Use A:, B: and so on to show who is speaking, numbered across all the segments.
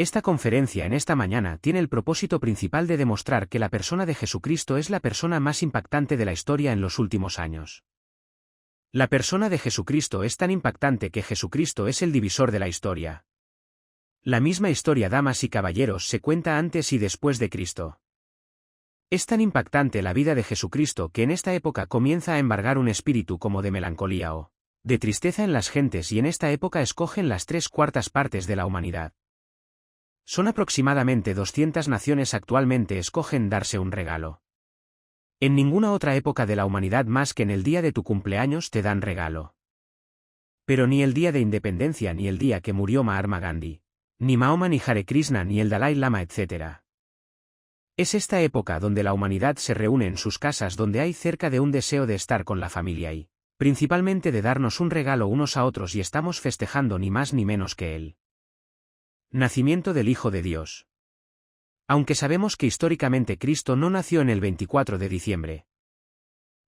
A: Esta conferencia en esta mañana tiene el propósito principal de demostrar que la persona de Jesucristo es la persona más impactante de la historia en los últimos años. La persona de Jesucristo es tan impactante que Jesucristo es el divisor de la historia. La misma historia, damas y caballeros, se cuenta antes y después de Cristo. Es tan impactante la vida de Jesucristo que en esta época comienza a embargar un espíritu como de melancolía o de tristeza en las gentes, y en esta época escogen las 3/4 partes de la humanidad. Son aproximadamente 200 naciones actualmente escogen darse un regalo. En ninguna otra época de la humanidad más que en el día de tu cumpleaños te dan regalo. Pero ni el día de independencia, ni el día que murió Mahatma Gandhi, ni Mahoma, ni Hare Krishna, ni el Dalai Lama, etc. Es esta época donde la humanidad se reúne en sus casas, donde hay cerca de un deseo de estar con la familia y, principalmente, de darnos un regalo unos a otros, y estamos festejando ni más ni menos que el nacimiento del Hijo de Dios. Aunque sabemos que históricamente Cristo no nació en el 24 de diciembre.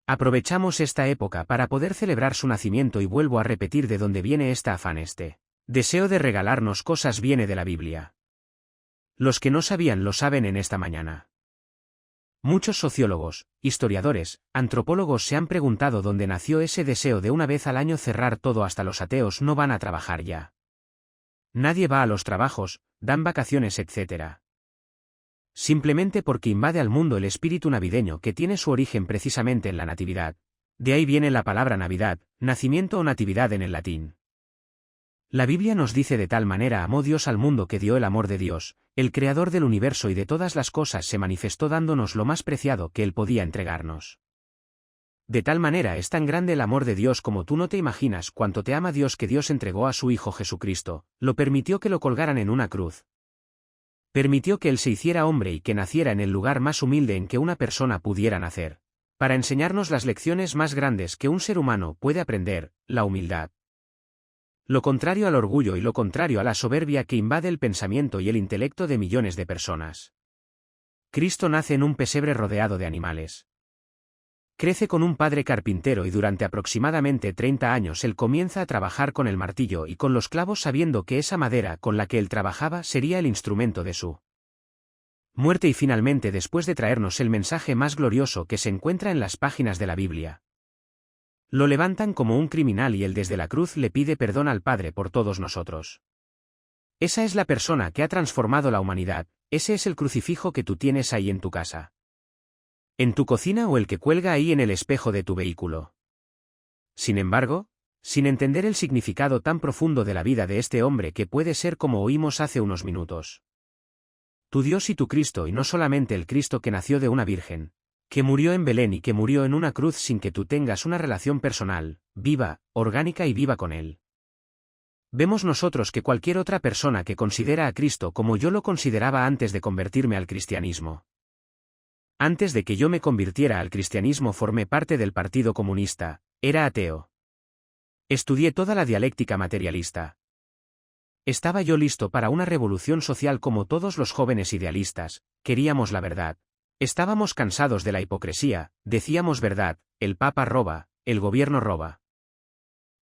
A: Aprovechamos esta época para poder celebrar su nacimiento, y vuelvo a repetir de dónde viene este afán, este deseo de regalarnos cosas viene de la Biblia. Los que no sabían lo saben en esta mañana. Muchos sociólogos, historiadores, antropólogos se han preguntado dónde nació ese deseo de una vez al año cerrar todo, hasta los ateos no van a trabajar ya. Nadie va a los trabajos, dan vacaciones, etc. Simplemente porque invade al mundo el espíritu navideño, que tiene su origen precisamente en la natividad. De ahí viene la palabra Navidad, nacimiento o natividad en el latín. La Biblia nos dice: de tal manera amó Dios al mundo que dio el amor de Dios, el creador del universo y de todas las cosas, se manifestó dándonos lo más preciado que Él podía entregarnos. De tal manera es tan grande el amor de Dios como tú no te imaginas cuánto te ama Dios, que Dios entregó a su Hijo Jesucristo, lo permitió que lo colgaran en una cruz. Permitió que Él se hiciera hombre y que naciera en el lugar más humilde en que una persona pudiera nacer, para enseñarnos las lecciones más grandes que un ser humano puede aprender: la humildad. Lo contrario al orgullo y lo contrario a la soberbia que invade el pensamiento y el intelecto de millones de personas. Cristo nace en un pesebre rodeado de animales. Crece con un padre carpintero, y durante aproximadamente 30 años él comienza a trabajar con el martillo y con los clavos, sabiendo que esa madera con la que él trabajaba sería el instrumento de su muerte, y finalmente, después de traernos el mensaje más glorioso que se encuentra en las páginas de la Biblia, lo levantan como un criminal y él desde la cruz le pide perdón al Padre por todos nosotros. Esa es la persona que ha transformado la humanidad. Ese es el crucifijo que tú tienes ahí en tu casa, en tu cocina, o el que cuelga ahí en el espejo de tu vehículo. Sin embargo, sin entender el significado tan profundo de la vida de este hombre, que puede ser como oímos hace unos minutos: tu Dios y tu Cristo, y no solamente el Cristo que nació de una virgen, que murió en Belén y que murió en una cruz sin que tú tengas una relación personal, viva, orgánica y viva con Él. Vemos nosotros que cualquier otra persona que considera a Cristo como yo lo consideraba antes de convertirme al cristianismo. Antes de que yo me convirtiera al cristianismo formé parte del Partido Comunista, era ateo. Estudié toda la dialéctica materialista. Estaba yo listo para una revolución social como todos los jóvenes idealistas, queríamos la verdad. Estábamos cansados de la hipocresía, decíamos verdad: el Papa roba, el gobierno roba.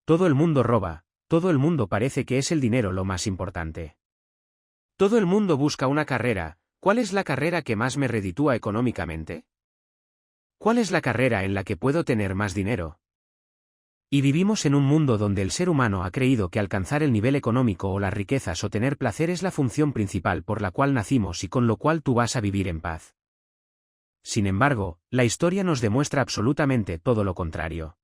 A: Todo el mundo roba, todo el mundo parece que es el dinero lo más importante. Todo el mundo busca una carrera. ¿Cuál es la carrera que más me reditúa económicamente? ¿Cuál es la carrera en la que puedo tener más dinero? Y vivimos en un mundo donde el ser humano ha creído que alcanzar el nivel económico o las riquezas o tener placer es la función principal por la cual nacimos y con lo cual tú vas a vivir en paz. Sin embargo, la historia nos demuestra absolutamente todo lo contrario.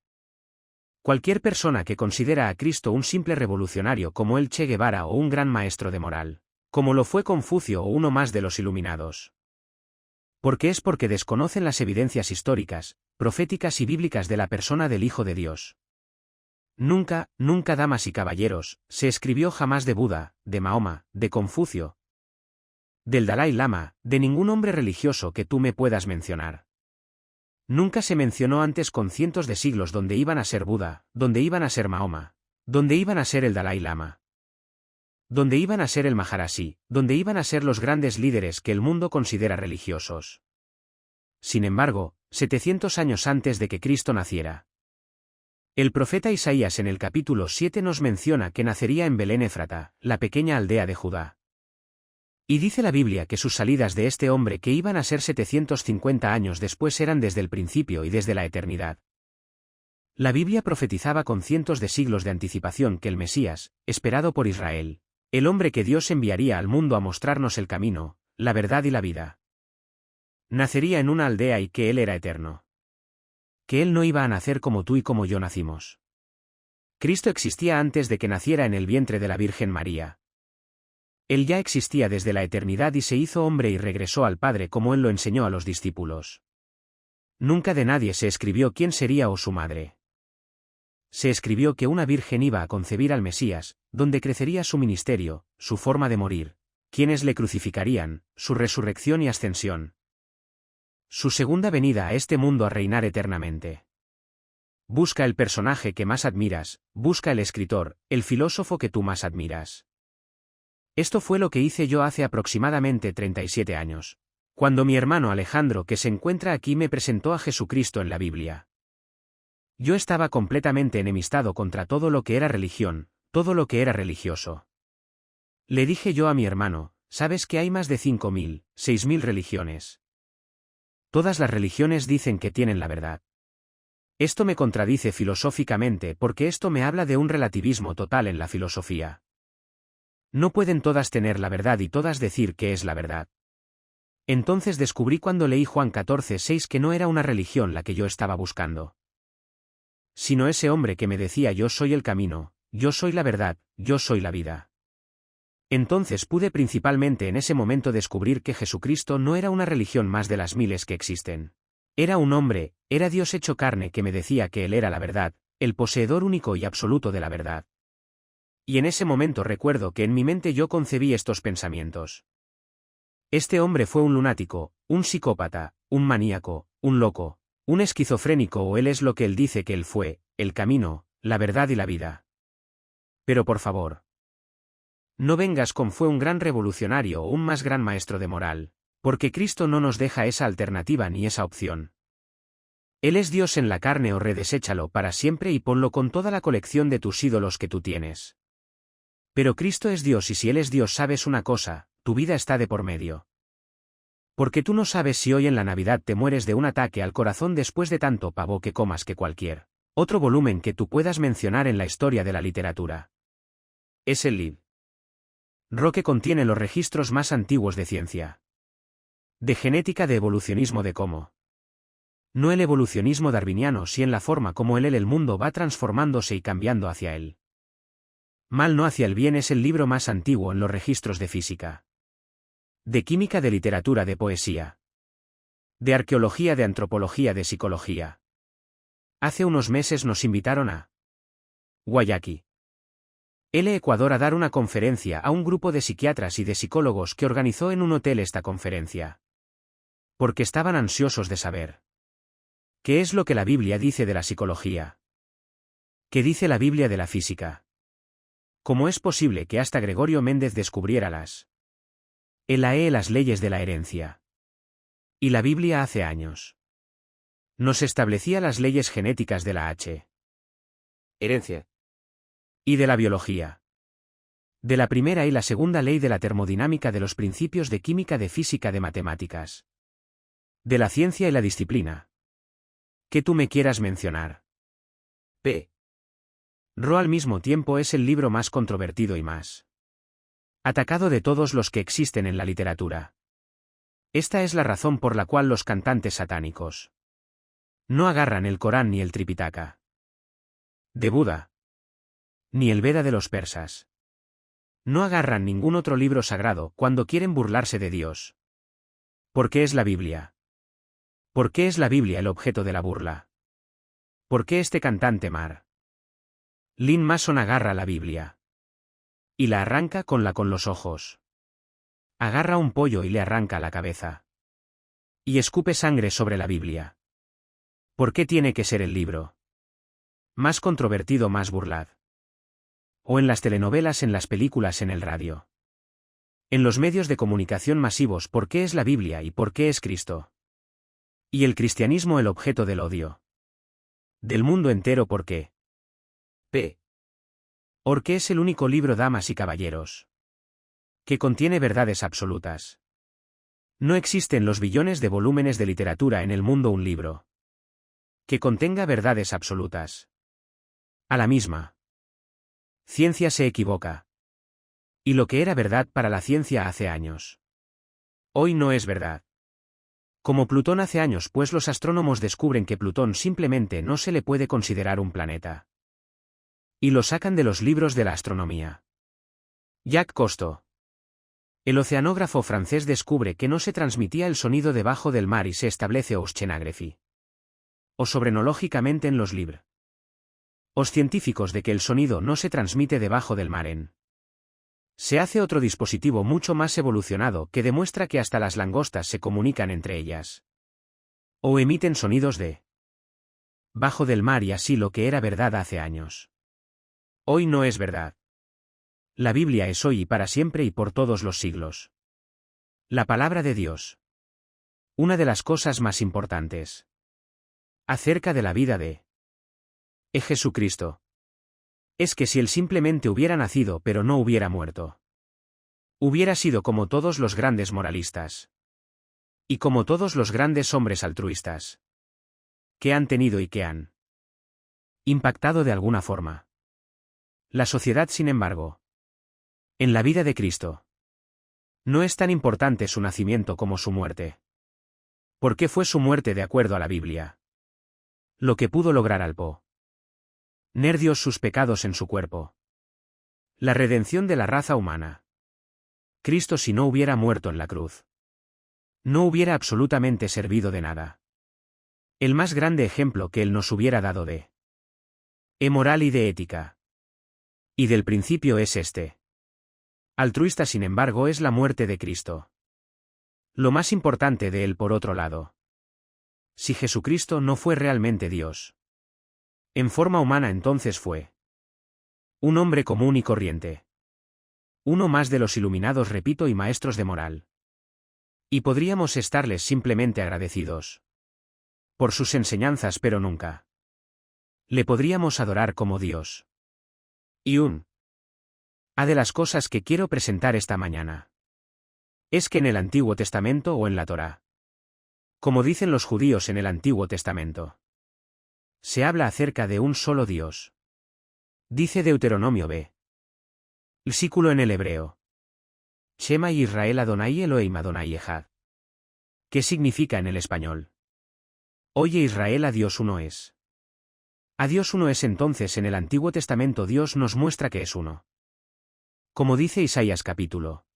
A: Cualquier persona que considera a Cristo un simple revolucionario como el Che Guevara o un gran maestro de moral, como lo fue Confucio o uno más de los iluminados. Porque desconocen las evidencias históricas, proféticas y bíblicas de la persona del Hijo de Dios. Nunca, nunca, damas y caballeros, se escribió jamás de Buda, de Mahoma, de Confucio, del Dalai Lama, de ningún hombre religioso que tú me puedas mencionar. Nunca se mencionó antes, con cientos de siglos, donde iban a ser Buda, donde iban a ser Mahoma, donde iban a ser el Dalai Lama, donde iban a ser el Maharishi, donde iban a ser los grandes líderes que el mundo considera religiosos. Sin embargo, 700 años antes de que Cristo naciera, el profeta Isaías en el capítulo 7 nos menciona que nacería en Belén Éfrata, la pequeña aldea de Judá. Y dice la Biblia que sus salidas de este hombre que iban a ser 750 años después eran desde el principio y desde la eternidad. La Biblia profetizaba con cientos de siglos de anticipación que el Mesías, esperado por Israel, el hombre que Dios enviaría al mundo a mostrarnos el camino, la verdad y la vida, nacería en una aldea y que Él era eterno. Que Él no iba a nacer como tú y como yo nacimos. Cristo existía antes de que naciera en el vientre de la Virgen María. Él ya existía desde la eternidad y se hizo hombre y regresó al Padre como Él lo enseñó a los discípulos. Nunca de nadie se escribió quién sería o su madre. Se escribió que una virgen iba a concebir al Mesías, donde crecería su ministerio, su forma de morir, quienes le crucificarían, su resurrección y ascensión. Su segunda venida a este mundo a reinar eternamente. Busca el personaje que más admiras, busca el escritor, el filósofo que tú más admiras. Esto fue lo que hice yo hace aproximadamente 37 años. Cuando mi hermano Alejandro que se encuentra aquí me presentó a Jesucristo en la Biblia. Yo estaba completamente enemistado contra todo lo que era religión, todo lo que era religioso. Le dije yo a mi hermano, ¿sabes que hay más de 5.000, 6.000 religiones? Todas las religiones dicen que tienen la verdad. Esto me contradice filosóficamente porque esto me habla de un relativismo total en la filosofía. No pueden todas tener la verdad y todas decir que es la verdad. Entonces descubrí cuando leí Juan 14:6 que no era una religión la que yo estaba buscando, sino ese hombre que me decía yo soy el camino, yo soy la verdad, yo soy la vida. Entonces pude principalmente en ese momento descubrir que Jesucristo no era una religión más de las miles que existen. Era un hombre, era Dios hecho carne que me decía que Él era la verdad, el poseedor único y absoluto de la verdad. Y en ese momento recuerdo que en mi mente yo concebí estos pensamientos. Este hombre fue un lunático, un psicópata, un maníaco, un loco, un esquizofrénico o Él es lo que Él dice que Él fue, el camino, la verdad y la vida. Pero por favor, no vengas con fue un gran revolucionario o un más gran maestro de moral, porque Cristo no nos deja esa alternativa ni esa opción. Él es Dios en la carne o redeséchalo para siempre y ponlo con toda la colección de tus ídolos que tú tienes. Pero Cristo es Dios y si Él es Dios sabes una cosa, tu vida está de por medio. Porque tú no sabes si hoy en la Navidad te mueres de un ataque al corazón después de tanto pavo que comas que cualquier otro volumen que tú puedas mencionar en la historia de la literatura. Es el Lib. Ro que contiene los registros más antiguos de ciencia. De genética de evolucionismo de cómo. No el evolucionismo darwiniano si en la forma como el mundo va transformándose y cambiando hacia él. Mal no hacia el bien es el libro más antiguo en los registros de física. De química de literatura de poesía. De arqueología de antropología de psicología. Hace unos meses nos invitaron a Guayaquil, Ecuador a dar una conferencia a un grupo de psiquiatras y de psicólogos que organizó en un hotel esta conferencia. Porque estaban ansiosos de saber qué es lo que la Biblia dice de la psicología. ¿Qué dice la Biblia de la física? ¿Cómo es posible que hasta Gregorio Méndez descubriera las leyes de la herencia? Y la Biblia hace años nos establecía las leyes genéticas de la herencia. Y de la biología. De la primera y la segunda ley de la termodinámica de los principios de química de física de matemáticas. De la ciencia y la disciplina. ¿Qué tú me quieras mencionar? P. Ro al mismo tiempo es el libro más controvertido y más atacado de todos los que existen en la literatura. Esta es la razón por la cual los cantantes satánicos no agarran el Corán ni el Tripitaka de Buda, ni el Veda de los persas. No agarran ningún otro libro sagrado cuando quieren burlarse de Dios. ¿Por qué es la Biblia? ¿Por qué es la Biblia el objeto de la burla? ¿Por qué este cantante Lynn Mason agarra la Biblia y la arranca con los ojos? Agarra un pollo y le arranca la cabeza. Y escupe sangre sobre la Biblia. ¿Por qué tiene que ser el libro más controvertido, más burlado? O en las telenovelas, en las películas, en el radio. En los medios de comunicación masivos, ¿por qué es la Biblia y por qué es Cristo? Y el cristianismo el objeto del odio del mundo entero, ¿por qué? P. Porque es el único libro, damas y caballeros, Que contiene verdades absolutas. No existen los billones de volúmenes de literatura en el mundo un libro que contenga verdades absolutas. A la misma ciencia se equivoca. Y lo que era verdad para la ciencia hace años, hoy no es verdad. Como Plutón hace años, pues los astrónomos descubren que Plutón simplemente no se le puede considerar un planeta. Y lo sacan de los libros de la astronomía. Jacques Cousteau. El oceanógrafo francés descubre que no se transmitía el sonido debajo del mar y se establece oceanography. O sobrenológicamente en los libros. Os científicos de que el sonido no se transmite debajo del mar en. Se hace otro dispositivo mucho más evolucionado que demuestra que hasta las langostas se comunican entre ellas. O emiten sonidos de bajo del mar y así lo que era verdad hace años, hoy no es verdad. La Biblia es hoy y para siempre y por todos los siglos. La palabra de Dios. Una de las cosas más importantes acerca de la vida de Jesucristo es que si él simplemente hubiera nacido pero no hubiera muerto, hubiera sido como todos los grandes moralistas y como todos los grandes hombres altruistas que han tenido y que han impactado de alguna forma la sociedad. Sin embargo, en la vida de Cristo no es tan importante su nacimiento como su muerte. ¿Por qué fue su muerte de acuerdo a la Biblia? Lo que pudo lograr al poner Dios sus pecados en su cuerpo. La redención de la raza humana. Cristo, si no hubiera muerto en la cruz, no hubiera absolutamente servido de nada. El más grande ejemplo que él nos hubiera dado de moral y de ética. Y del principio es este. Altruista, sin embargo, es la muerte de Cristo. Lo más importante de él, por otro lado. Si Jesucristo no fue realmente Dios en forma humana, entonces fue un hombre común y corriente. Uno más de los iluminados, repito, y maestros de moral. Y podríamos estarles simplemente agradecidos por sus enseñanzas, pero nunca le podríamos adorar como Dios. Y de las cosas que quiero presentar esta mañana es que en el Antiguo Testamento o en la Torá, como dicen los judíos en el Antiguo Testamento, se habla acerca de un solo Dios. Dice Deuteronomio b. Versículo en el hebreo. Shema Israel Adonai Elohim Adonai Echad. ¿Qué significa en el español? Oye Israel, a Dios uno es. A Dios uno es. Entonces en el Antiguo Testamento Dios nos muestra que es uno. Como dice Isaías capítulo.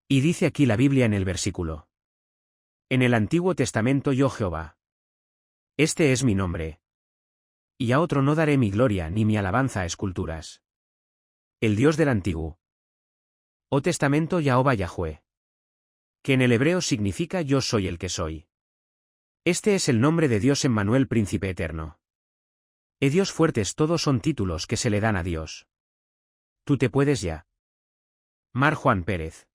A: Y dice aquí la Biblia en el versículo. En el Antiguo Testamento yo Jehová. Este es mi nombre. Y a otro no daré mi gloria ni mi alabanza a esculturas. El Dios del Antiguo Testamento Jehová Yahweh. Que en el hebreo significa yo soy el que soy. Este es el nombre de Dios Emmanuel, príncipe eterno. Dios fuertes, todos son títulos que se le dan a Dios. Tú te puedes ya Mar Juan Pérez.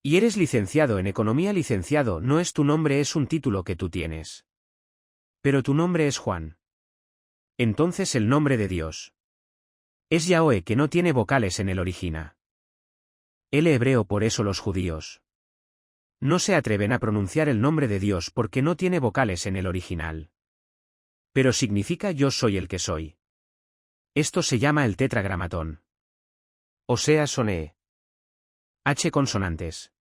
A: Y eres licenciado en economía. Licenciado no es tu nombre, es un título que tú tienes. Pero tu nombre es Juan. Entonces el nombre de Dios es Yahweh, que no tiene vocales en el original. El hebreo, por eso los judíos no se atreven a pronunciar el nombre de Dios porque no tiene vocales en el original. Pero significa yo soy el que soy. Esto se llama el tetragramatón. O sea, son H consonantes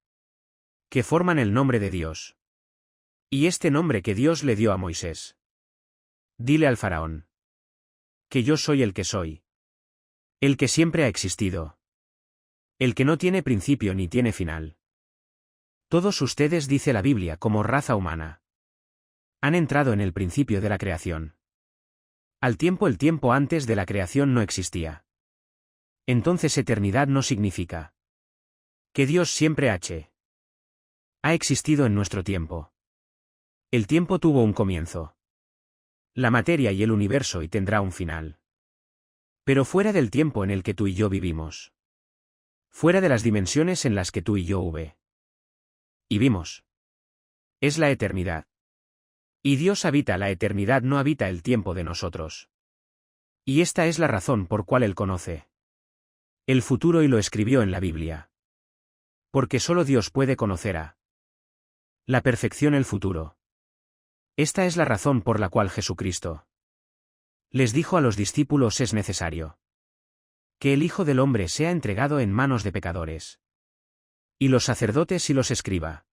A: que forman el nombre de Dios. Y este nombre que Dios le dio a Moisés. Dile al faraón que yo soy el que soy. El que siempre ha existido. El que no tiene principio ni tiene final. Todos ustedes, dice la Biblia, como raza humana, han entrado en el principio de la creación. El tiempo antes de la creación no existía. Entonces eternidad no significa que Dios siempre ha existido en nuestro tiempo. El tiempo tuvo un comienzo. La materia y el universo, y tendrá un final. Pero fuera del tiempo en el que tú y yo vivimos. Fuera de las dimensiones en las que tú y yo y vimos. Es la eternidad. Y Dios habita la eternidad, no habita el tiempo de nosotros. Y esta es la razón por cual Él conoce el futuro y lo escribió en la Biblia. Porque solo Dios puede conocer a la perfección el futuro. Esta es la razón por la cual Jesucristo les dijo a los discípulos: es necesario que el Hijo del Hombre sea entregado en manos de pecadores, y los sacerdotes y los escriba.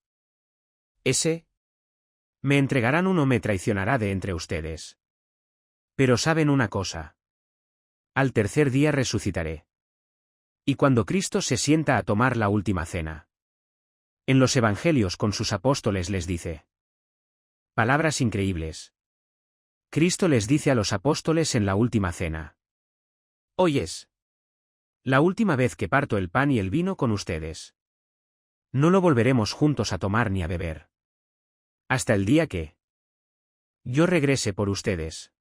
A: Me entregarán, uno me traicionará de entre ustedes. Pero saben una cosa: al tercer día resucitaré. Y cuando Cristo se sienta a tomar la última cena, en los evangelios con sus apóstoles les dice palabras increíbles. Cristo les dice a los apóstoles en la última cena: hoy es la última vez que parto el pan y el vino con ustedes. No lo volveremos juntos a tomar ni a beber, hasta el día que yo regrese por ustedes.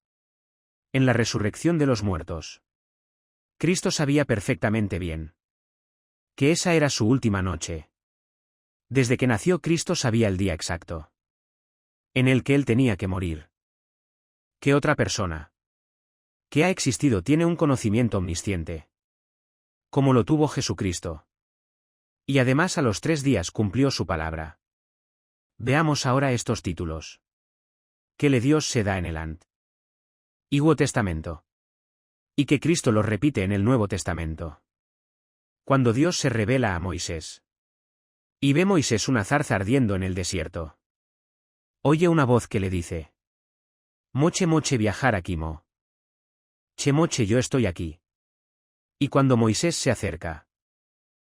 A: En la resurrección de los muertos, Cristo sabía perfectamente bien que esa era su última noche. Desde que nació, Cristo sabía el día exacto en el que él tenía que morir. ¿Qué otra persona que ha existido tiene un conocimiento omnisciente como lo tuvo Jesucristo? Y además a los 3 días cumplió su palabra. Veamos ahora estos títulos que le Dios se da en el Antiguo Testamento, y que Cristo los repite en el Nuevo Testamento. Cuando Dios se revela a Moisés, y ve Moisés una zarza ardiendo en el desierto, oye una voz que le dice: moche moche viajar aquí mo. Che moche, yo estoy aquí. Y cuando Moisés se acerca,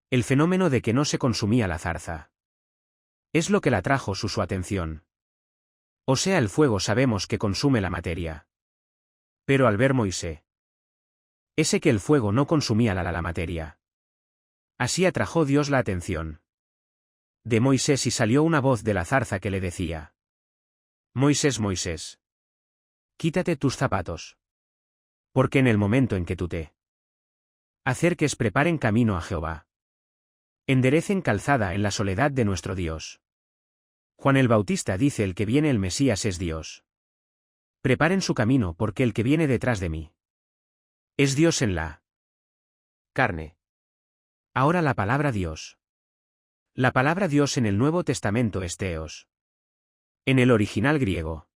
A: el fenómeno de que no se consumía la zarza es lo que la trajo su atención. O sea, el fuego sabemos que consume la materia. Pero al ver Moisés ese que el fuego no consumía la materia, así atrajo Dios la atención de Moisés, y salió una voz de la zarza que le decía: Moisés, Moisés, quítate tus zapatos, porque en el momento en que tú te acerques preparen camino a Jehová, enderecen calzada en la soledad de nuestro Dios. Juan el Bautista dice: el que viene, el Mesías, es Dios. Preparen su camino, porque el que viene detrás de mí es Dios en la carne. Ahora la palabra Dios. La palabra Dios en el Nuevo Testamento es Theos, en el original griego,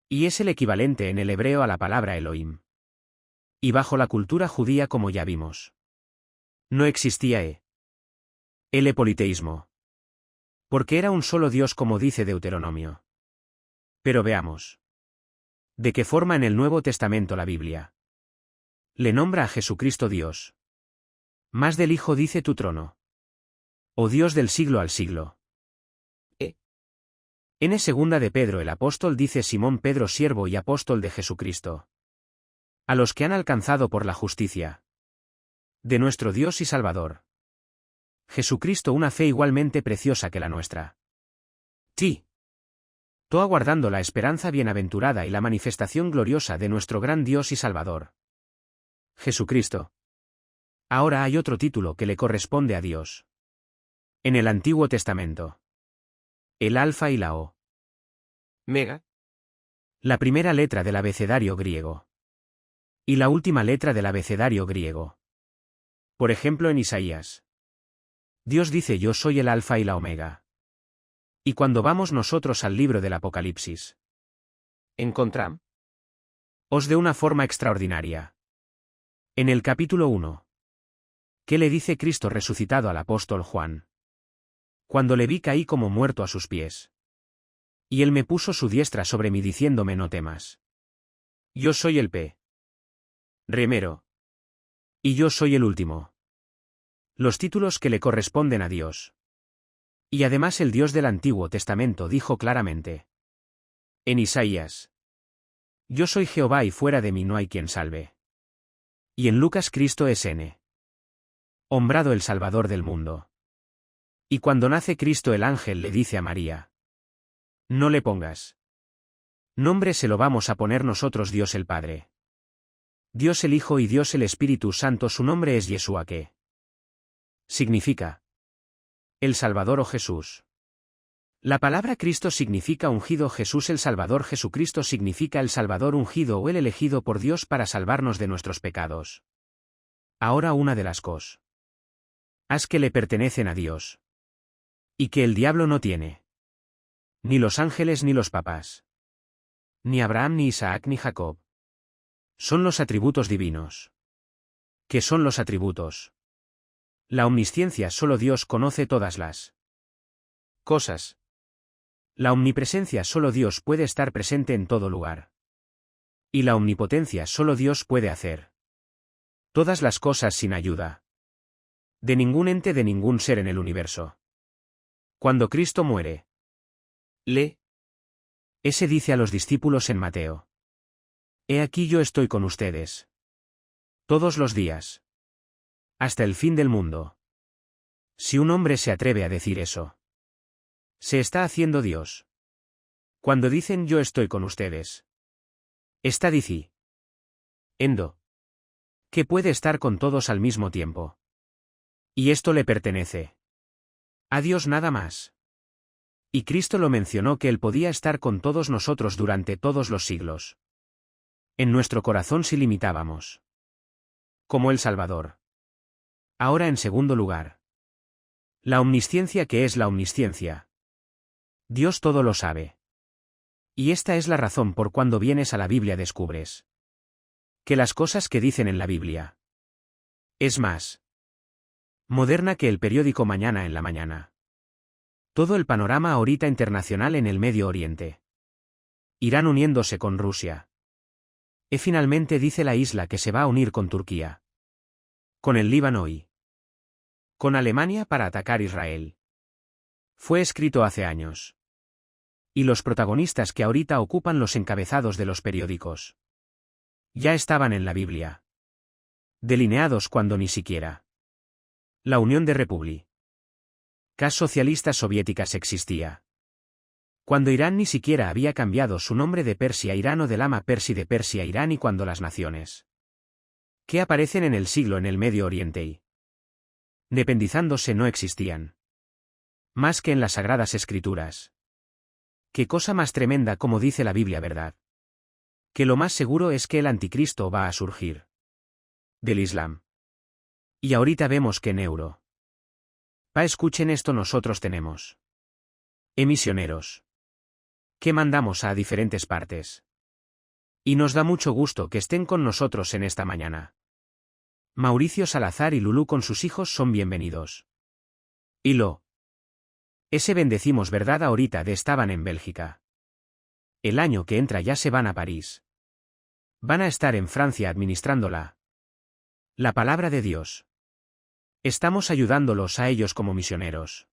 A: y es el equivalente en el hebreo a la palabra Elohim. Y bajo la cultura judía, como ya vimos, no existía el politeísmo, porque era un solo Dios, como dice Deuteronomio. Pero veamos de qué forma en el Nuevo Testamento la Biblia le nombra a Jesucristo Dios. Más del Hijo dice: tu trono, oh Dios, del siglo al siglo. En segunda de Pedro, el apóstol dice: Simón Pedro, siervo y apóstol de Jesucristo, a los que han alcanzado por la justicia de nuestro Dios y Salvador Jesucristo una fe igualmente preciosa que la nuestra. Sí. Tú aguardando la esperanza bienaventurada y la manifestación gloriosa de nuestro gran Dios y Salvador Jesucristo. Ahora hay otro título que le corresponde a Dios en el Antiguo Testamento: el Alfa y la Omega. La primera letra del abecedario griego y la última letra del abecedario griego. Por ejemplo, en Isaías, Dios dice: yo soy el Alfa y la Omega. Y cuando vamos nosotros al libro del Apocalipsis, encontramos de una forma extraordinaria. En el capítulo 1, ¿qué le dice Cristo resucitado al apóstol Juan? Cuando le vi, caí como muerto a sus pies. Y él me puso su diestra sobre mí, diciéndome: no temas. Yo soy el primero. Y yo soy el último. Los títulos que le corresponden a Dios. Y además el Dios del Antiguo Testamento dijo claramente en Isaías: yo soy Jehová y fuera de mí no hay quien salve. Y en Lucas, Cristo es nombrado el Salvador del mundo. Y cuando nace Cristo, el ángel le dice a María: no le pongas nombre, se lo vamos a poner nosotros, Dios el Padre, Dios el Hijo y Dios el Espíritu Santo. Su nombre es Yeshua, que significa el Salvador o Jesús. La palabra Cristo significa ungido, Jesús el Salvador, Jesucristo significa el Salvador ungido o el elegido por Dios para salvarnos de nuestros pecados. Ahora una de las cosas que le pertenecen a Dios Y que el diablo no tiene. Ni los ángeles ni los papas. Ni Abraham ni Isaac ni Jacob. Son los atributos divinos. ¿Qué son los atributos? La omnisciencia, solo Dios conoce todas las cosas. La omnipresencia, solo Dios puede estar presente en todo lugar. Y la omnipotencia, solo Dios puede hacer todas las cosas sin ayuda de ningún ente, de ningún ser en el universo. Cuando Cristo muere, ese dice a los discípulos en Mateo: He aquí yo estoy con ustedes todos los días, hasta el fin del mundo. Si un hombre se atreve a decir eso, se está haciendo Dios. Cuando dicen yo estoy con ustedes, está diciendo que puede estar con todos al mismo tiempo. Y esto le pertenece a Dios nada más. Y Cristo lo mencionó, que Él podía estar con todos nosotros durante todos los siglos. En nuestro corazón si limitábamos. Como el Salvador. Ahora, en segundo lugar, la omnisciencia. ¿Qué es la omnisciencia? Dios todo lo sabe. Y esta es la razón por cuando vienes a la Biblia descubres que las cosas que dicen en la Biblia es más moderna que el periódico Mañana en la Mañana. Todo el panorama ahorita internacional en el Medio Oriente. Irán uniéndose con Rusia. Finalmente dice la isla que se va a unir con Turquía. Con el Líbano y con Alemania para atacar Israel. Fue escrito hace años. Y los protagonistas que ahorita ocupan los encabezados de los periódicos ya estaban en la Biblia. Delineados cuando ni siquiera la Unión de Repúblicas Socialistas Soviéticas existía. Cuando Irán ni siquiera había cambiado su nombre de Persia a Irán o del Lama Persi de Persia a Irán, y cuando las naciones que aparecen en el siglo en el Medio Oriente y independizándose no existían más que en las Sagradas Escrituras. Qué cosa más tremenda, como dice la Biblia, ¿verdad? Que lo más seguro es que el anticristo va a surgir del Islam. Y ahorita vemos que en Europa, escuchen esto, nosotros tenemos misioneros que mandamos a diferentes partes. Y nos da mucho gusto que estén con nosotros en esta mañana. Mauricio Salazar y Lulú con sus hijos son bienvenidos. Y ese bendecimos, ¿verdad? Ahorita estaban en Bélgica. El año que entra ya se van a París. Van a estar en Francia administrando la palabra de Dios. Estamos ayudándolos a ellos como misioneros.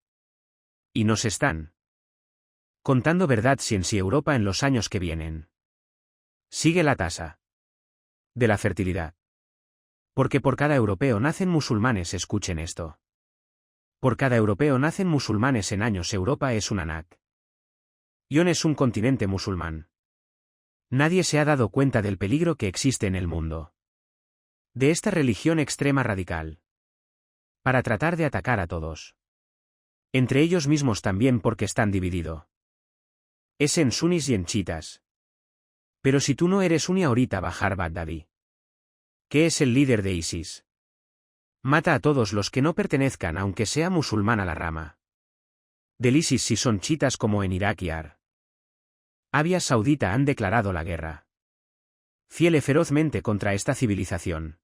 A: Y nos están contando, ¿verdad? Si Europa en los años que vienen sigue la tasa de la fertilidad. Porque por cada europeo nacen musulmanes, escuchen esto. Por cada europeo nacen musulmanes en años. Europa es una nación. Es un continente musulmán. Nadie se ha dado cuenta del peligro que existe en el mundo de esta religión extrema radical, para tratar de atacar a todos. Entre ellos mismos también, porque están divididos. Es en sunis y en chiitas. Pero si tú no eres suní, ahorita Bajar Bagdadi, que es el líder de ISIS, mata a todos los que no pertenezcan, aunque sea musulmán, a la rama del ISIS. Si son chiitas, como en Irak y Arabia Saudita, han declarado la guerra fiel y ferozmente contra esta civilización.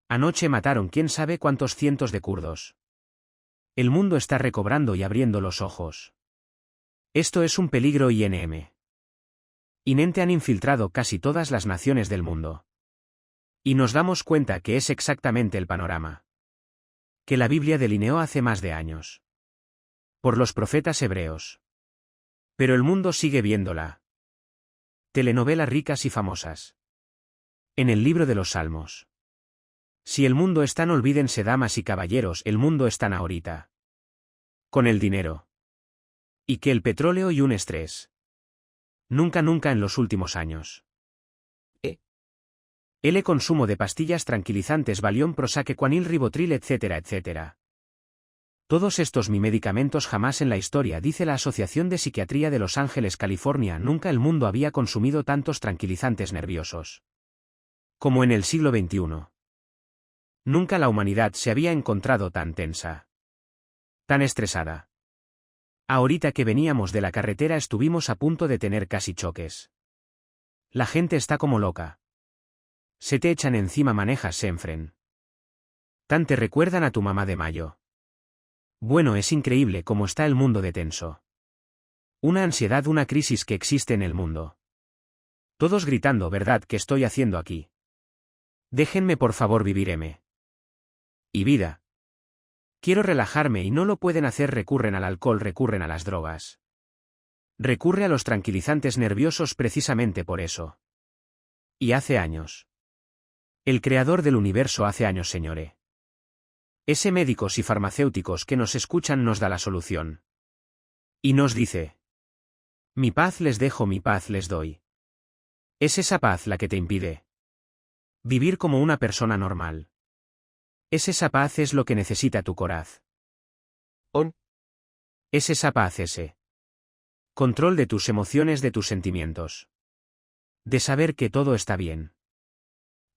A: Anoche mataron quién sabe cuántos cientos de kurdos. El mundo está recobrando y abriendo los ojos. Esto es un peligro. Inente han infiltrado casi todas las naciones del mundo. Y nos damos cuenta que es exactamente el panorama que la Biblia delineó hace más de años por los profetas hebreos. Pero el mundo sigue viéndola. Telenovelas ricas y famosas. En el libro de los Salmos. Si el mundo están, olvídense, damas y caballeros, el mundo están ahorita con el dinero. Y que el petróleo y un estrés. Nunca en los últimos años. El consumo de pastillas tranquilizantes, Valium, Prozac, Equanil, Ribotril, etcétera, etcétera. Todos estos medicamentos jamás en la historia, dice la Asociación de Psiquiatría de Los Ángeles, California, nunca el mundo había consumido tantos tranquilizantes nerviosos como en el siglo XXI. Nunca la humanidad se había encontrado tan tensa, tan estresada. Ahorita que veníamos de la carretera estuvimos a punto de tener casi choques. La gente está como loca. Se te echan encima, manejas Senfren. Tan te recuerdan a tu mamá de Mayo. Bueno, es increíble cómo está el mundo de tenso. Una ansiedad, una crisis que existe en el mundo. Todos gritando, ¿verdad? ¿Qué estoy haciendo aquí? Déjenme por favor vivirme. Y vida. Quiero relajarme y no lo pueden hacer, recurren al alcohol, recurren a las drogas. Recurre a los tranquilizantes nerviosos precisamente por eso. Y hace años. El creador del universo hace años, señore. Ese médicos y farmacéuticos que nos escuchan nos da la solución. Y nos dice: mi paz les dejo, mi paz les doy. Es esa paz la que te impide vivir como una persona normal. Es esa paz, es lo que necesita tu corazón. Es esa paz, ese control de tus emociones, de tus sentimientos. De saber que todo está bien.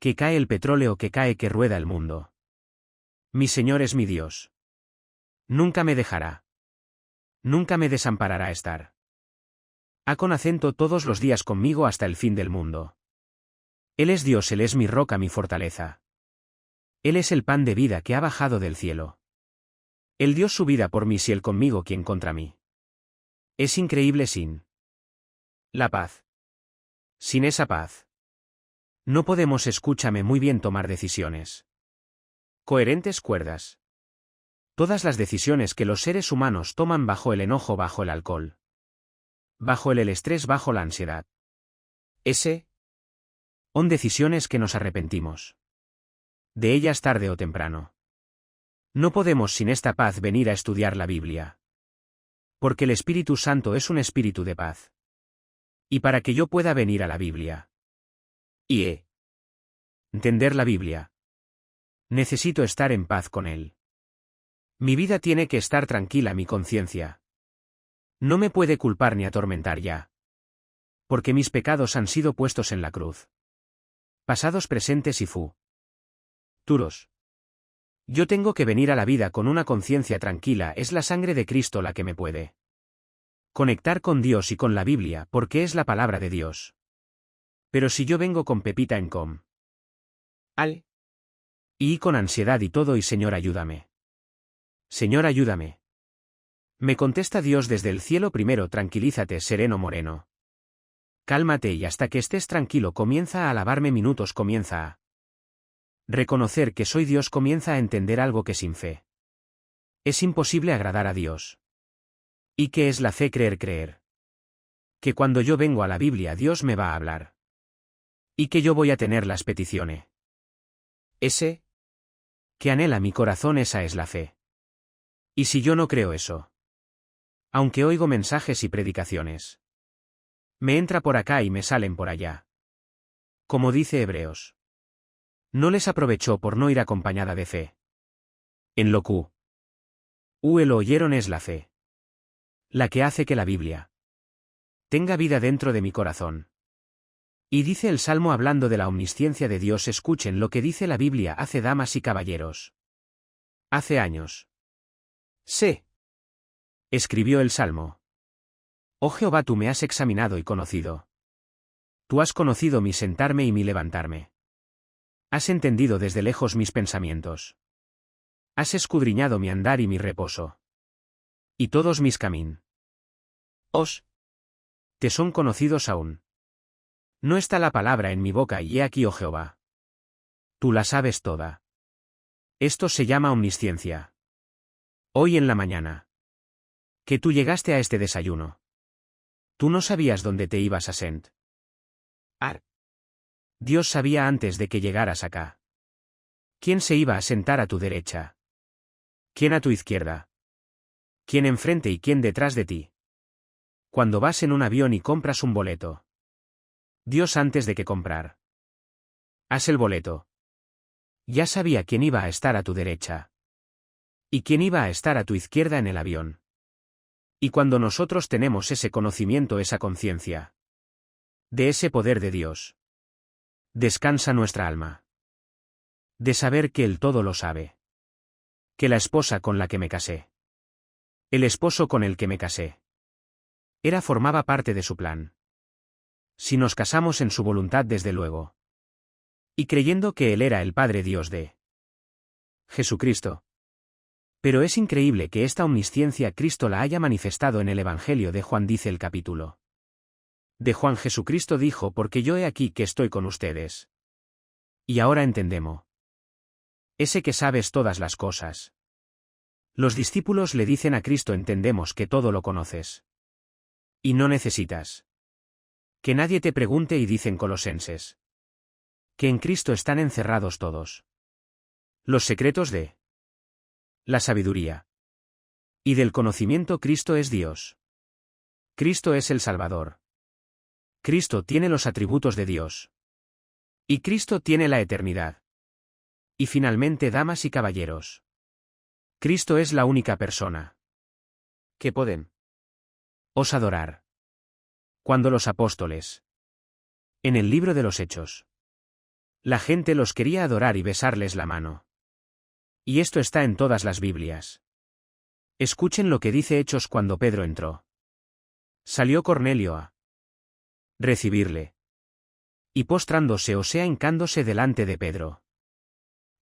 A: Que cae el petróleo, que cae, que rueda el mundo. Mi Señor es mi Dios. Nunca me dejará. Nunca me desamparará estar. A con acento todos los días conmigo hasta el fin del mundo. Él es Dios, Él es mi roca, mi fortaleza. Él es el pan de vida que ha bajado del cielo. Él dio su vida por mí, si Él conmigo, ¿quién contra mí? Es increíble sin la paz. Sin esa paz. No podemos, escúchame muy bien, tomar decisiones coherentes, cuerdas. Todas las decisiones que los seres humanos toman bajo el enojo, bajo el alcohol, bajo el estrés, bajo la ansiedad. Son decisiones que nos arrepentimos de ellas tarde o temprano. No podemos sin esta paz venir a estudiar la Biblia. Porque el Espíritu Santo es un espíritu de paz. Y para que yo pueda venir a la Biblia y entender la Biblia, necesito estar en paz con Él. Mi vida tiene que estar tranquila, mi conciencia no me puede culpar ni atormentar ya. Porque mis pecados han sido puestos en la cruz. Pasados, presentes y futuros. Yo tengo que venir a la vida con una conciencia tranquila, es la sangre de Cristo la que me puede conectar con Dios y con la Biblia, porque es la palabra de Dios. Pero si yo vengo con pepita en y con ansiedad y todo, y Señor ayúdame. Señor ayúdame. Me contesta Dios desde el cielo: primero tranquilízate, sereno moreno. Cálmate y hasta que estés tranquilo comienza a alabarme, minutos comienza a reconocer que soy Dios, comienza a entender algo que sin fe es imposible agradar a Dios. ¿Y qué es la fe? Creer. Que cuando yo vengo a la Biblia Dios me va a hablar. Y que yo voy a tener las peticiones que anhela mi corazón, esa es la fe. Y si yo no creo eso, aunque oigo mensajes y predicaciones, me entra por acá y me salen por allá. Como dice Hebreos, no les aprovechó por no ir acompañada de fe. En lo que lo oyeron es la fe, la que hace que la Biblia tenga vida dentro de mi corazón. Y dice el Salmo, hablando de la omnisciencia de Dios, escuchen lo que dice la Biblia: hace, damas y caballeros. Hace años. Escribió el Salmo. Oh Jehová, tú me has examinado y conocido. Tú has conocido mi sentarme y mi levantarme. Has entendido desde lejos mis pensamientos. Has escudriñado mi andar y mi reposo. Y todos mis caminos te son conocidos aún. No está la palabra en mi boca, y he aquí, oh Jehová. Tú la sabes toda. Esto se llama omnisciencia. Hoy en la mañana que tú llegaste a este desayuno, tú no sabías dónde te ibas a sentar. Dios sabía antes de que llegaras acá quién se iba a sentar a tu derecha, quién a tu izquierda, quién enfrente y quién detrás de ti. Cuando vas en un avión y compras un boleto, Dios, antes de que comprar el boleto, ya sabía quién iba a estar a tu derecha y quién iba a estar a tu izquierda en el avión. Y cuando nosotros tenemos ese conocimiento, esa conciencia de ese poder de Dios, descansa nuestra alma. De saber que Él todo lo sabe. Que la esposa con la que me casé El esposo con el que me casé. Formaba parte de su plan. Si nos casamos en su voluntad desde luego. Y creyendo que Él era el Padre Dios de Jesucristo. Pero es increíble que esta omnisciencia Cristo la haya manifestado en el Evangelio de Juan, dice el capítulo. De Juan. Jesucristo dijo: porque yo he aquí que estoy con ustedes. Y ahora entendemos. Ese que sabes todas las cosas. Los discípulos le dicen a Cristo: entendemos que todo lo conoces. Y no necesitas que nadie te pregunte, y dicen Colosenses que en Cristo están encerrados todos los secretos de la sabiduría y del conocimiento. Cristo es Dios. Cristo es el Salvador. Cristo tiene los atributos de Dios. Y Cristo tiene la eternidad. Y finalmente, damas y caballeros, Cristo es la única persona que pueden os adorar. Cuando los apóstoles, en el libro de los Hechos, la gente los quería adorar y besarles la mano. Y esto está en todas las Biblias. Escuchen lo que dice Hechos cuando Pedro entró. Salió Cornelio a recibirle. Y postrándose, o sea, hincándose delante de Pedro.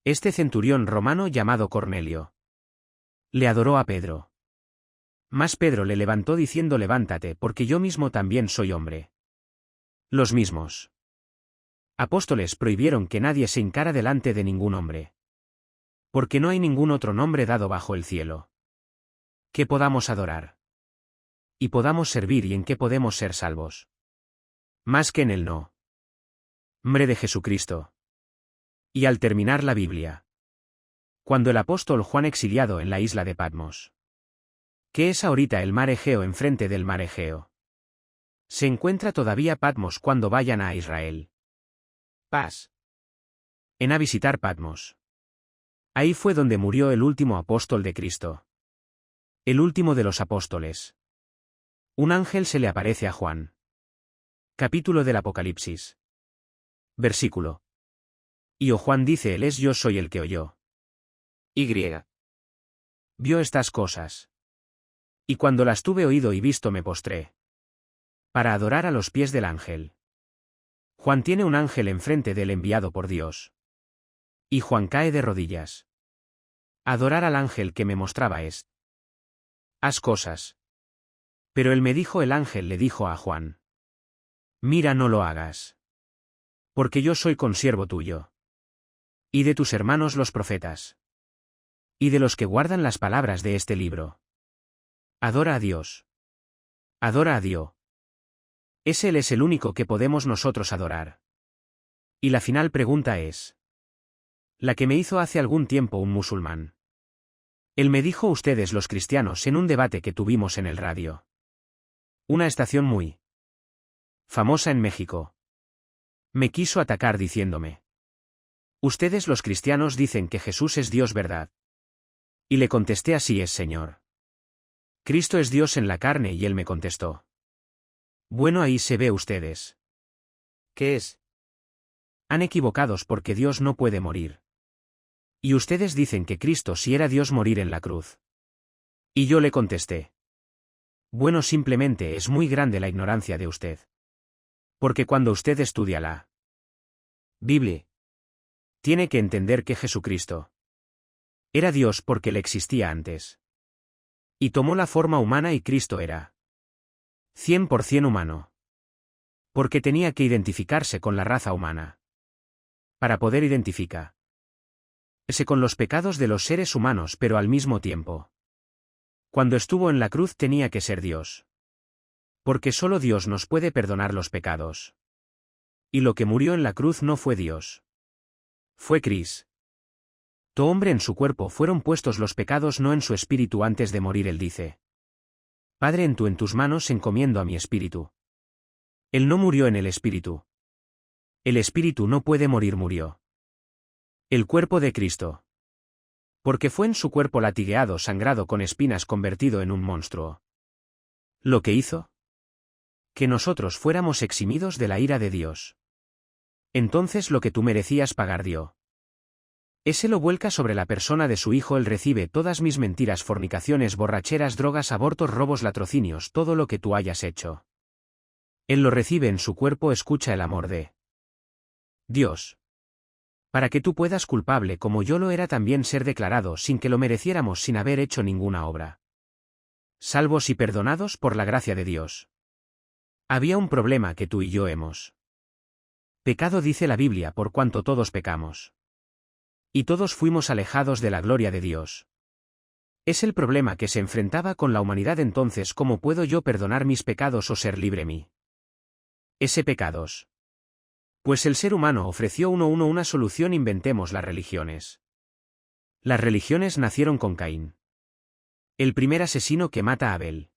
A: Este centurión romano llamado Cornelio le adoró a Pedro. Mas Pedro le levantó diciendo: levántate, porque yo mismo también soy hombre. Los mismos apóstoles prohibieron que nadie se hincara delante de ningún hombre. Porque no hay ningún otro nombre dado bajo el cielo que podamos adorar y podamos servir, y en que podemos ser salvos, más que en el nombre de Jesucristo. Y al terminar la Biblia, cuando el apóstol Juan, exiliado en la isla de Patmos, que es ahorita el mar Egeo, enfrente del mar Egeo, se encuentra todavía Patmos, cuando vayan a Israel paz en a visitar Patmos. Ahí fue donde murió el último apóstol de Cristo. El último de los apóstoles. Un ángel se le aparece a Juan. Capítulo del Apocalipsis. Versículo. Y Juan dice: Él es: yo soy el que oyó. Y. Vio estas cosas. Y cuando las tuve oído y visto, me postré para adorar a los pies del ángel. Juan tiene un ángel enfrente del enviado por Dios. Y Juan cae de rodillas. Adorar al ángel que me mostraba haz cosas. Pero él me dijo, el ángel le dijo a Juan: mira, no lo hagas. Porque yo soy consiervo tuyo. Y de tus hermanos los profetas. Y de los que guardan las palabras de este libro. Adora a Dios. Adora a Dios. Él es el único que podemos nosotros adorar. Y la final pregunta es la que me hizo hace algún tiempo un musulmán. Él me dijo: ustedes los cristianos, en un debate que tuvimos en el radio. Una estación muy famosa en México. Me quiso atacar diciéndome: ustedes los cristianos dicen que Jesús es Dios, ¿verdad? Y le contesté: así es, Señor. Cristo es Dios en la carne. Y él me contestó: bueno, ahí se ve ustedes. ¿Qué es? Han equivocados, porque Dios no puede morir. Y ustedes dicen que Cristo, si era Dios, morir en la cruz. Y yo le contesté: bueno, simplemente es muy grande la ignorancia de usted. Porque cuando usted estudia la Biblia, tiene que entender que Jesucristo era Dios porque le existía antes. Y tomó la forma humana, y Cristo era 100% humano. Porque tenía que identificarse con la raza humana. Para poder identificarse con los pecados de los seres humanos, pero al mismo tiempo, cuando estuvo en la cruz, tenía que ser Dios. Porque solo Dios nos puede perdonar los pecados. Y lo que murió en la cruz no fue Dios. Fue Cristo. Hombre, en su cuerpo fueron puestos los pecados, no en su espíritu. Antes de morir él dice: Padre, en tus manos encomiendo a mi espíritu. Él no murió en el espíritu. El espíritu no puede morir, murió. El cuerpo de Cristo. Porque fue en su cuerpo latigueado, sangrado, con espinas, convertido en un monstruo. Lo que hizo que nosotros fuéramos eximidos de la ira de Dios. Entonces lo que tú merecías pagar dio Ese lo vuelca sobre la persona de su hijo, él recibe todas mis mentiras, fornicaciones, borracheras, drogas, abortos, robos, latrocinios, todo lo que tú hayas hecho. Él lo recibe en su cuerpo, escucha el amor de Dios. Para que tú puedas, culpable como yo lo era, también ser declarado sin que lo mereciéramos, sin haber hecho ninguna obra. Salvos y perdonados por la gracia de Dios. Había un problema que tú y yo hemos pecado, dice la Biblia, por cuanto todos pecamos. Y todos fuimos alejados de la gloria de Dios. Es el problema que se enfrentaba con la humanidad entonces: ¿cómo puedo yo perdonar mis pecados o ser libre mí? Ese pecados. Pues el ser humano ofreció una solución: inventemos las religiones. Las religiones nacieron con Caín, el primer asesino que mata a Abel.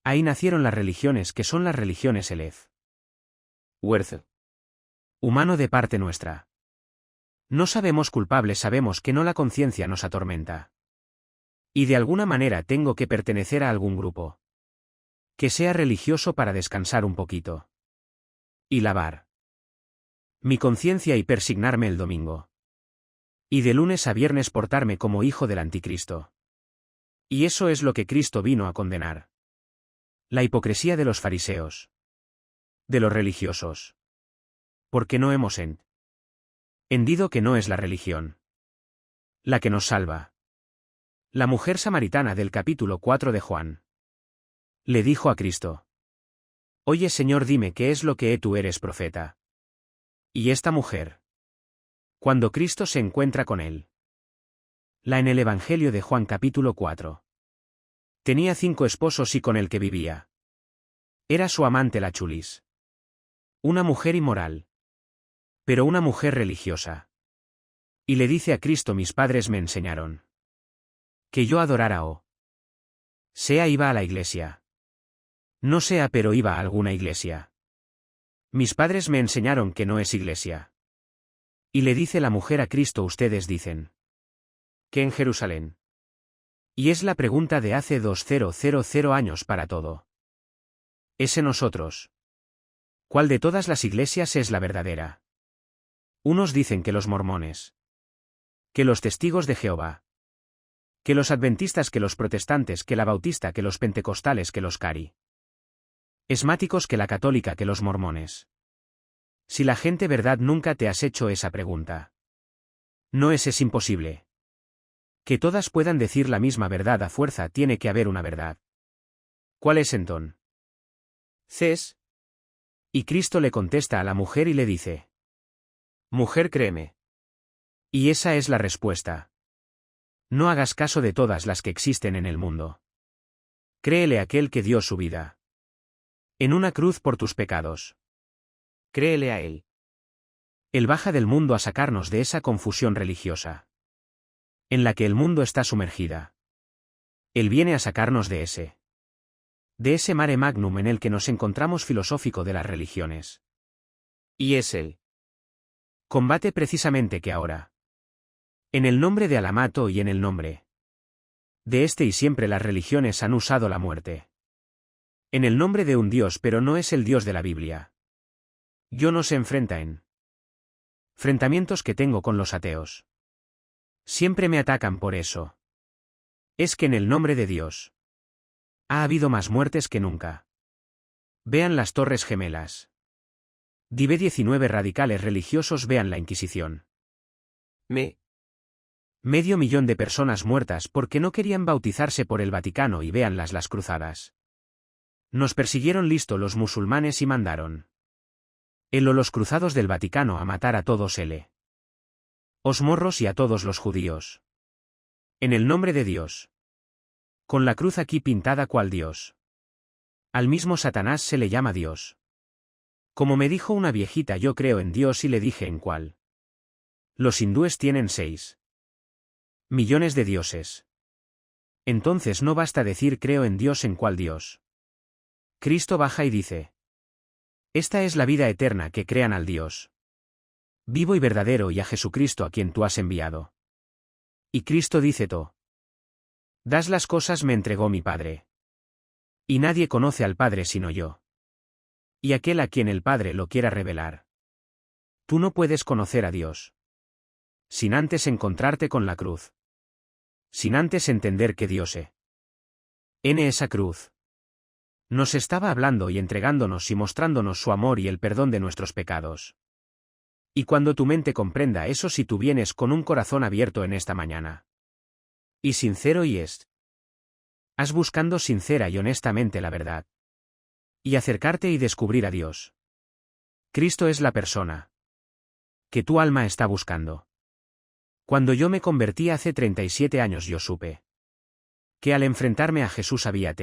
A: Ahí nacieron las religiones, que son las religiones Elef. Worth. Humano de parte nuestra. No sabemos culpables, sabemos que no, la conciencia nos atormenta. Y de alguna manera tengo que pertenecer a algún grupo. Que sea religioso para descansar un poquito. Y lavar mi conciencia y persignarme el domingo. Y de lunes a viernes portarme como hijo del anticristo. Y eso es lo que Cristo vino a condenar. La hipocresía de los fariseos. De los religiosos. Porque no hemos entendido que no es la religión la que nos salva. La mujer samaritana del capítulo 4 de Juan le dijo a Cristo: Oye, Señor, dime qué es lo que tú eres profeta. Y esta mujer, cuando Cristo se encuentra con él, la en el Evangelio de Juan capítulo 4. Tenía 5 esposos y con el que vivía era su amante la chulis. Una mujer inmoral. Pero una mujer religiosa. Y le dice a Cristo: mis padres me enseñaron que yo adorara o sea, iba a la iglesia. No sea, pero iba a alguna iglesia. Mis padres me enseñaron que no es iglesia. Y le dice la mujer a Cristo: ustedes dicen que en Jerusalén. Y es la pregunta de hace 2000 años para todo. ¿Es en nosotros? ¿Cuál de todas las iglesias es la verdadera? Unos dicen que los mormones, que los testigos de Jehová, que los adventistas, que los protestantes, que la bautista, que los pentecostales, que los carismáticos, que la católica, que los mormones. Si la gente verdad, nunca te has hecho esa pregunta. No es imposible. Que todas puedan decir la misma verdad a fuerza, tiene que haber una verdad. ¿Cuál es entonces? Y Cristo le contesta a la mujer y le dice: mujer, créeme. Y esa es la respuesta. No hagas caso de todas las que existen en el mundo. Créele a aquel que dio su vida en una cruz por tus pecados. Créele a él. Él baja del mundo a sacarnos de esa confusión religiosa en la que el mundo está sumergida. Él viene a sacarnos de ese mare magnum en el que nos encontramos, filosófico de las religiones. Y es el combate precisamente que ahora, en el nombre de Alamato y en el nombre de este y siempre, las religiones han usado la muerte en el nombre de un Dios, pero no es el Dios de la Biblia. Yo no se enfrenta en enfrentamientos que tengo con los ateos. Siempre me atacan por eso. Es que en el nombre de Dios ha habido más muertes que nunca. Vean las Torres Gemelas. Dive 19 radicales religiosos, vean la Inquisición. Medio millón de personas muertas porque no querían bautizarse por el Vaticano, y véanlas las cruzadas. Nos persiguieron listo los musulmanes y mandaron los cruzados del Vaticano a matar a todos los morros y a todos los judíos. En el nombre de Dios. Con la cruz aquí pintada cual Dios. Al mismo Satanás se le llama Dios. Como me dijo una viejita, yo creo en Dios, y le dije: ¿en cuál? Los hindúes tienen 6 millones de dioses. Entonces no basta decir creo en Dios, ¿en cuál Dios? Cristo baja y dice: esta es la vida eterna, que crean al Dios vivo y verdadero, y a Jesucristo a quien tú has enviado. Y Cristo dice: das las cosas me entregó mi Padre. Y nadie conoce al Padre sino yo. Y aquel a quien el Padre lo quiera revelar. Tú no puedes conocer a Dios. sin antes encontrarte con la cruz. Sin antes entender que Dios en esa cruz nos estaba hablando y entregándonos y mostrándonos su amor y el perdón de nuestros pecados. Y cuando tu mente comprenda eso, si tú vienes con un corazón abierto en esta mañana, y sincero y has buscando sincera y honestamente la verdad, y acercarte y descubrir a Dios. Cristo es la persona que tu alma está buscando. Cuando yo me convertí hace 37 años, yo supe que al enfrentarme a Jesús había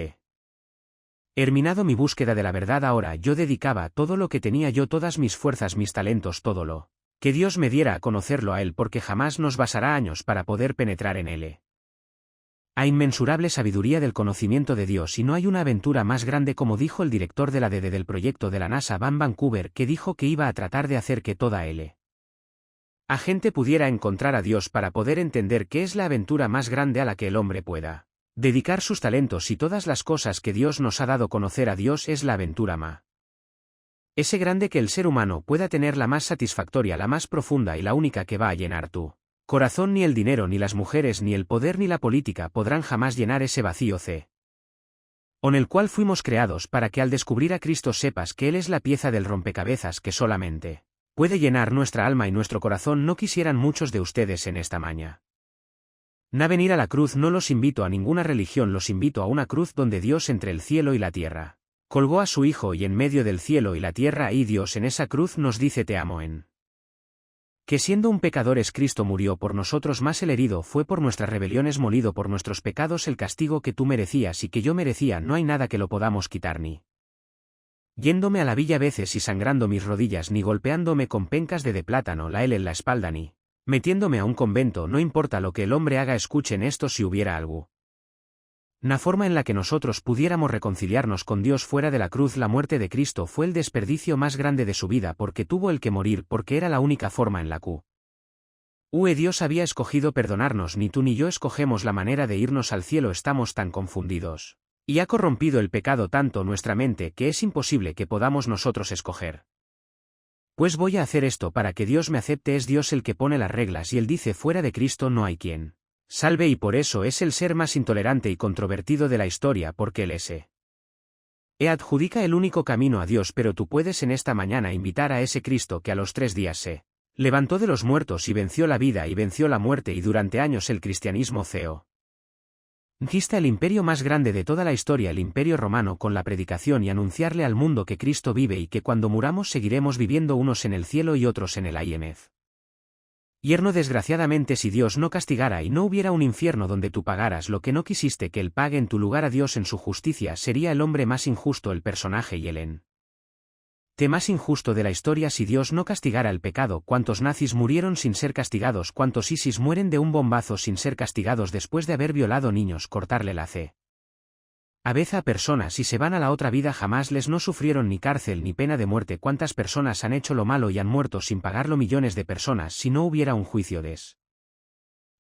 A: terminado mi búsqueda de la verdad. Ahora yo dedicaba todo lo que tenía yo, todas mis fuerzas, mis talentos, todo lo que Dios me diera a conocerlo a Él, porque jamás nos basará años para poder penetrar en Él. Hay inmensurable sabiduría del conocimiento de Dios y no hay una aventura más grande, como dijo el director de la DD del proyecto de la NASA, Van Vancouver, que dijo que iba a tratar de hacer que toda la gente pudiera encontrar a Dios para poder entender qué es la aventura más grande a la que el hombre pueda dedicar sus talentos y todas las cosas que Dios nos ha dado. Conocer a Dios es la aventura más grande que el ser humano pueda tener, la más satisfactoria, la más profunda y la única que va a llenar tu corazón. Ni el dinero, ni las mujeres, ni el poder, ni la política podrán jamás llenar ese vacío con el cual fuimos creados, para que al descubrir a Cristo sepas que Él es la pieza del rompecabezas que solamente puede llenar nuestra alma y nuestro corazón. No quisieran muchos de ustedes en esta mañana venir a la cruz. No los invito a ninguna religión, los invito a una cruz donde Dios, entre el cielo y la tierra, colgó a su Hijo, y en medio del cielo y la tierra, y Dios en esa cruz nos dice: te amo. Que siendo un pecadores Cristo murió por nosotros, más el herido fue por nuestras rebeliones, molido por nuestros pecados, el castigo que tú merecías y que yo merecía, no hay nada que lo podamos quitar, ni yéndome a la villa veces y sangrando mis rodillas, ni golpeándome con pencas de plátano la L en la espalda, ni metiéndome a un convento. No importa lo que el hombre haga, escuchen esto: si hubiera algo una forma en la que nosotros pudiéramos reconciliarnos con Dios fuera de la cruz, la muerte de Cristo fue el desperdicio más grande de su vida, porque tuvo el que morir, porque era la única forma en la que Dios había escogido perdonarnos. Ni tú ni yo escogemos la manera de irnos al cielo, estamos tan confundidos, y ha corrompido el pecado tanto nuestra mente, que es imposible que podamos nosotros escoger. Pues voy a hacer esto para que Dios me acepte. Es Dios el que pone las reglas, y Él dice: fuera de Cristo no hay quien salve, y por eso es el ser más intolerante y controvertido de la historia, porque Él adjudica el único camino a Dios. Pero tú puedes en esta mañana invitar a ese Cristo que a los 3 días se levantó de los muertos y venció la vida y venció la muerte, y durante años el cristianismo conquista el imperio más grande de toda la historia, el imperio romano, con la predicación y anunciarle al mundo que Cristo vive y que cuando muramos seguiremos viviendo, unos en el cielo y otros en el infierno. Desgraciadamente, si Dios no castigara y no hubiera un infierno donde tú pagaras lo que no quisiste que Él pague en tu lugar a Dios en su justicia, sería el hombre más injusto, el personaje y el ente más injusto de la historia. Si Dios no castigara el pecado, ¿cuántos nazis murieron sin ser castigados? ¿Cuántos ISIS mueren de un bombazo sin ser castigados después de haber violado niños, cortarle la cabeza a personas y se van a la otra vida? Jamás les no sufrieron ni cárcel ni pena de muerte. ¿Cuántas personas han hecho lo malo y han muerto sin pagarlo? Millones de personas. Si no hubiera un juicio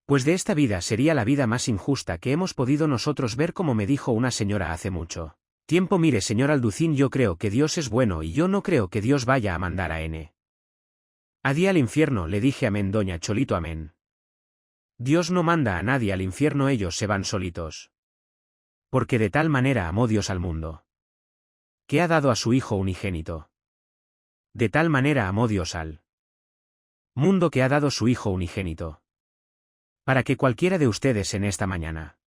A: pues de esta vida, sería la vida más injusta que hemos podido nosotros ver. Como me dijo una señora hace mucho tiempo: mire, señor Alducín, yo creo que Dios es bueno y yo no creo que Dios vaya a mandar a nadie al infierno. Le dije: amén, doña Cholito, amén. Dios no manda a nadie al infierno, ellos se van solitos. Porque de tal manera amó Dios al mundo, que ha dado a su Hijo unigénito. De tal manera amó Dios al mundo, que ha dado su Hijo unigénito, para que cualquiera de ustedes en esta mañana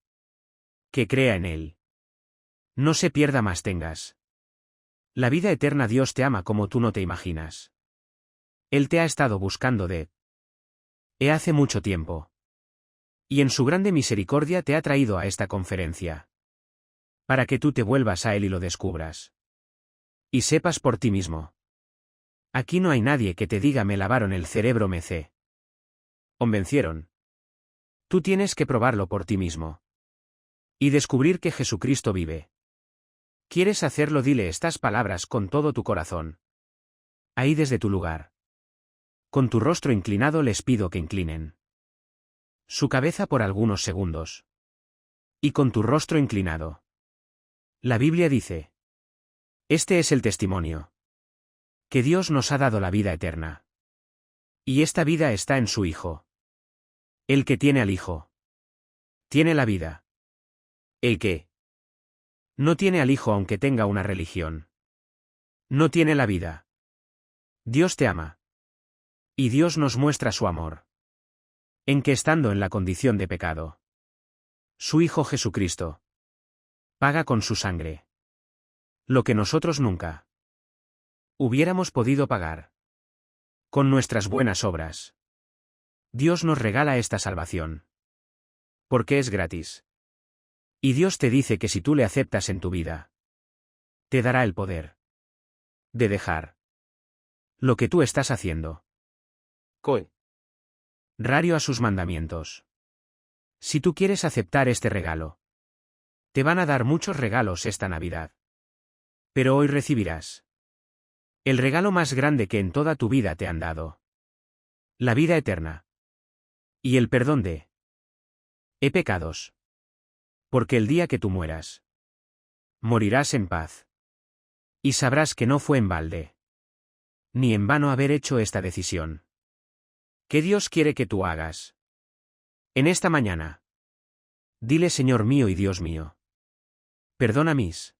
A: que crea en Él no se pierda, más tengas la vida eterna. Dios te ama como tú no te imaginas. Él te ha estado buscando hace mucho tiempo, y en su grande misericordia te ha traído a esta conferencia, para que tú te vuelvas a Él y lo descubras. Y sepas por ti mismo. Aquí no hay nadie que te diga: me lavaron el cerebro, me convencieron. Tú tienes que probarlo por ti mismo. Y descubrir que Jesucristo vive. ¿Quieres hacerlo? Dile estas palabras con todo tu corazón. Ahí desde tu lugar. Con tu rostro inclinado les pido que inclinen su cabeza por algunos segundos. Y con tu rostro inclinado. La Biblia dice: este es el testimonio, que Dios nos ha dado la vida eterna. Y esta vida está en su Hijo. El que tiene al Hijo tiene la vida. El que no tiene al Hijo aunque tenga una religión no tiene la vida. Dios te ama. Y Dios nos muestra su amor en que estando en la condición de pecado, su Hijo Jesucristo paga con su sangre lo que nosotros nunca hubiéramos podido pagar. Con nuestras buenas obras, Dios nos regala esta salvación. Porque es gratis. Y Dios te dice que si tú le aceptas en tu vida, te dará el poder de dejar lo que tú estás haciendo. Contrario a sus mandamientos. Si tú quieres aceptar este regalo, te van a dar muchos regalos esta Navidad. Pero hoy recibirás el regalo más grande que en toda tu vida te han dado. La vida eterna. Y el perdón de pecados. Porque el día que tú mueras, morirás en paz. Y sabrás que no fue en balde, ni en vano haber hecho esta decisión. ¿Qué Dios quiere que tú hagas? En esta mañana. Dile Señor mío y Dios mío. Perdona mis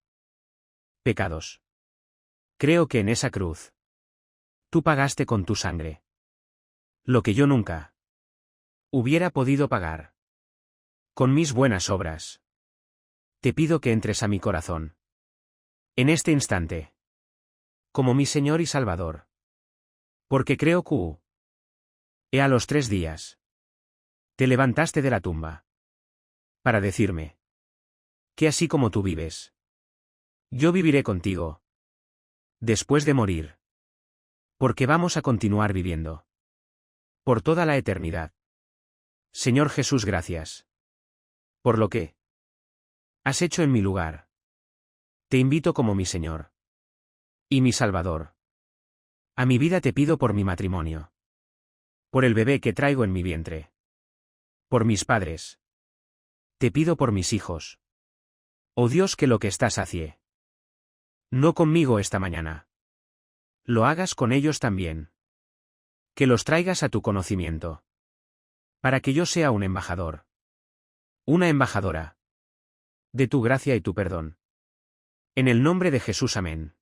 A: pecados. Creo que en esa cruz tú pagaste con tu sangre lo que yo nunca hubiera podido pagar. Con mis buenas obras. Te pido que entres a mi corazón. En este instante. Como mi Señor y Salvador. Porque creo que a los 3 días te levantaste de la tumba. Para decirme que así como tú vives, yo viviré contigo. Después de morir. Porque vamos a continuar viviendo. Por toda la eternidad. Señor Jesús, gracias. Por lo que has hecho en mi lugar. Te invito como mi Señor. Y mi Salvador. A mi vida te pido por mi matrimonio. Por el bebé que traigo en mi vientre. Por mis padres. Te pido por mis hijos. Oh Dios, que lo que estás sacie. No conmigo esta mañana. Lo hagas con ellos también. Que los traigas a tu conocimiento. Para que yo sea un embajador. Una embajadora. De tu gracia y tu perdón. En el nombre de Jesús, amén.